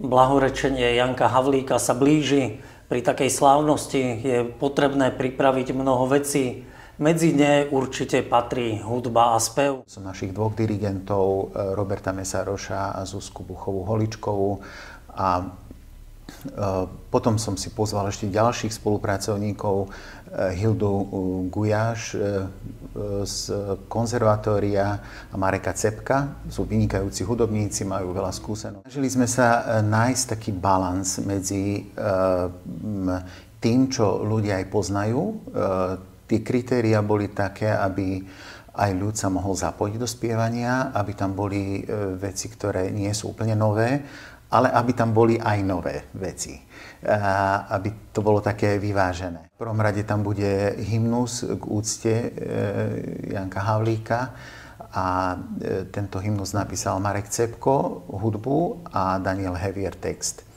blahorečenie Janka Havlíka sa blíži. Pri takej slávnosti je potrebné pripraviť mnoho vecí. Medzi ne určite patrí hudba a spev. Som našich dvoch dirigentov, Roberta Mesaroša a Zuzku Buchovú-Holičkovú. A potom som si pozval ešte ďalších spolupracovníkov, Hildu Gujáš z konzervatória a Mareka Cepka. Sú vynikajúci hudobníci, majú veľa skúseností. Snažili sme sa nájsť taký balans medzi tým, čo ľudia aj poznajú. Tie kritériá boli také, aby aj ľud sa mohol zapojiť do spievania, aby tam boli veci, ktoré nie sú úplne nové, ale aby tam boli aj nové veci. Aby to bolo také vyvážené. V prvom rade tam bude hymnus k úcte Janka Havlíka a tento hymnus napísal Marek Cepko, hudbu, a Daniel Hevier text.